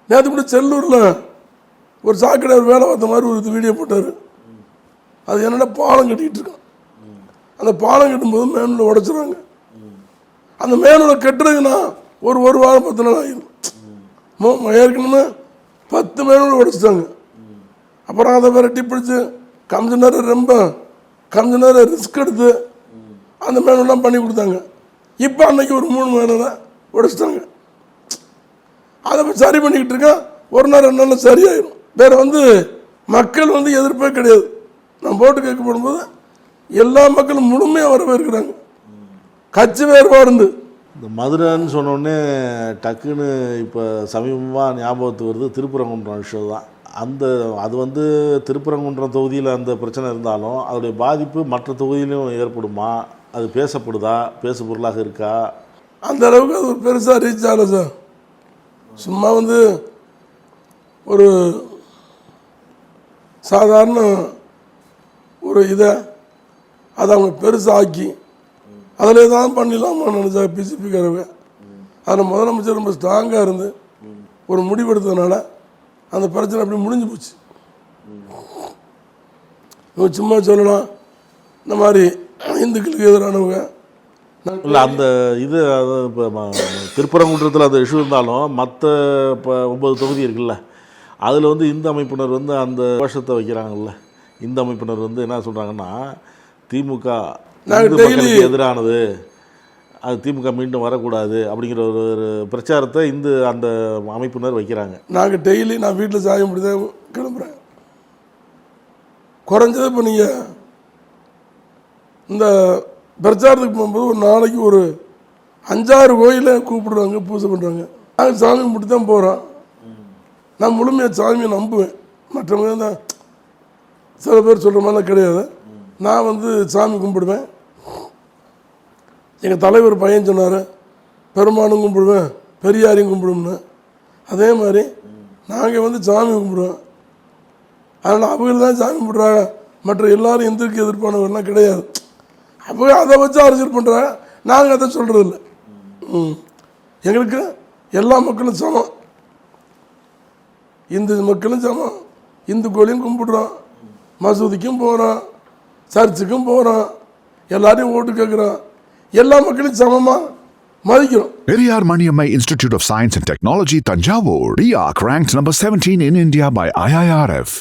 நேற்று கூட செல்லூரில் ஒரு சாக்கடை வேலை பார்த்த மாதிரி ஒரு வீடியோ போட்டார். அது என்னென்னா பாலம் கட்டிக்கிட்டு இருக்கான். அந்த பாலம் கட்டும்போது மேனூரில் உடைச்சிடுறாங்க. அந்த மேனூரில் கட்டுறதுன்னா ஒரு வாரம் 10 நாள் ஆகிடும். ஏற்கனவே 10 மேனூரில் உடைச்சிட்டாங்க. அப்புறம் அதை விரட்டி பிடிச்சி கொஞ்ச நேரம் ரிஸ்க் எடுத்து அந்த மேனூர்லாம் பண்ணி கொடுத்தாங்க. இப்போ அன்னைக்கு ஒரு 3 மேனூரை உடைச்சிட்டாங்க. அதை சரி பண்ணிக்கிட்டு இருக்கேன். ஒரு நாள் 2 நாளில் சரியாயிடும். வேறு மக்கள் எதிர்ப்பே கிடையாது. நான் போட்டு கேட்கப்படும்போது எல்லா மக்களும் முழுமையாக வரவேற்கிறாங்க. கட்சி வேறுபாடு உண்டு. இந்த மதுரைன்னு சொன்னோடனே டக்குன்னு இப்போ சமீபமாக ஞாபகத்துக்கு வருது திருப்பரங்குன்றம் விஷயம் தான். அது திருப்பரங்குன்றம் தொகுதியில் அந்த பிரச்சனை இருந்தாலும் அதோடைய பாதிப்பு மற்ற தொகுதியிலும் ஏற்படுமா? அது பேசப்படுதா? பேசு பொருளாக இருக்கா? அந்த அளவுக்கு அது ஒரு பெருசாக ரீச் ஆகலை சார். சும்மா ஒரு சாதாரண ஒரு இதை அதை அவங்க பெருசாக்கி அதில் தான் பண்ணிடலாமா நினச்சா பிசிபிக்காரங்க. அதில் முதலமைச்சர் ரொம்ப ஸ்ட்ராங்காக இருந்து ஒரு முடிவெடுத்ததுனால அந்த பிரச்சனை அப்படி முடிஞ்சு போச்சு. சும்மா சொல்லலாம் இந்த மாதிரி இந்துக்களுக்கு எதிரானவங்க இல்லை. அந்த இது இப்போ திருப்பரங்குன்றத்தில் அந்த இஷ்யூ இருந்தாலும் மற்ற இப்போ 9 தொகுதி இருக்குல்ல, அதில் இந்து அமைப்பினர் அந்த கோஷத்தை வைக்கிறாங்கல்ல. இந்து அமைப்பினர் என்ன சொல்கிறாங்கன்னா திமுக எதிரானது, அது திமுக மீண்டும் வரக்கூடாது அப்படிங்கிற ஒரு பிரச்சாரத்தை அந்த அமைப்பினர் வைக்கிறாங்க. நாங்கள் டெய்லி நான் வீட்டில் சாய முடிதான் கிளம்புறேன். குறைஞ்சது இப்போ நீங்கள் இந்த பிரச்சாரத்துக்கு போகும்போது ஒரு நாளைக்கு ஒரு 5-6 கோயிலை கூப்பிடுறாங்க, பூஜை பண்ணுறாங்க. நாங்கள் சாமி கும்பிட்டு தான் போகிறோம். நான் முழுமையாக சாமியை நம்புவேன். மற்றவங்க தான் சில பேர் சொல்கிற மாதிரிலாம் கிடையாது. நான் சாமி கும்பிடுவேன். எங்கள் தலைவர் பையன் சொன்னார் பெருமானும் கும்பிடுவேன் பெரியாரையும் கும்பிடுவோம்னு. அதே மாதிரி நாங்கள் சாமி கும்பிடுவோம். அதனால் அவங்க தான் சாமி கும்பிட்றாங்க. மற்ற எல்லாரும் எந்திருக்கு எதிர்ப்பானவர்கள்லாம் கிடையாது. அவங்க அதை வச்சு அரசியல் பண்ணுறாங்க. நாங்கள் அதை சொல்கிறதில்ல. எங்களுக்கு எல்லா மக்களும் சமம். இந்து மக்களும் சமம். இந்து கோயிலையும் கும்பிடுறோம், மசூதிக்கும் போகிறோம், சர்ச்சுக்கும் போகிறோம், எல்லாரையும் ஓட்டு கேட்குறோம். எல்லா மக்களும் சமமாக மதிக்கிறோம். Periyar Maniammai Institute of Science and Technology, Tanjavur. RIAC ranked number 17 in India by IIRF.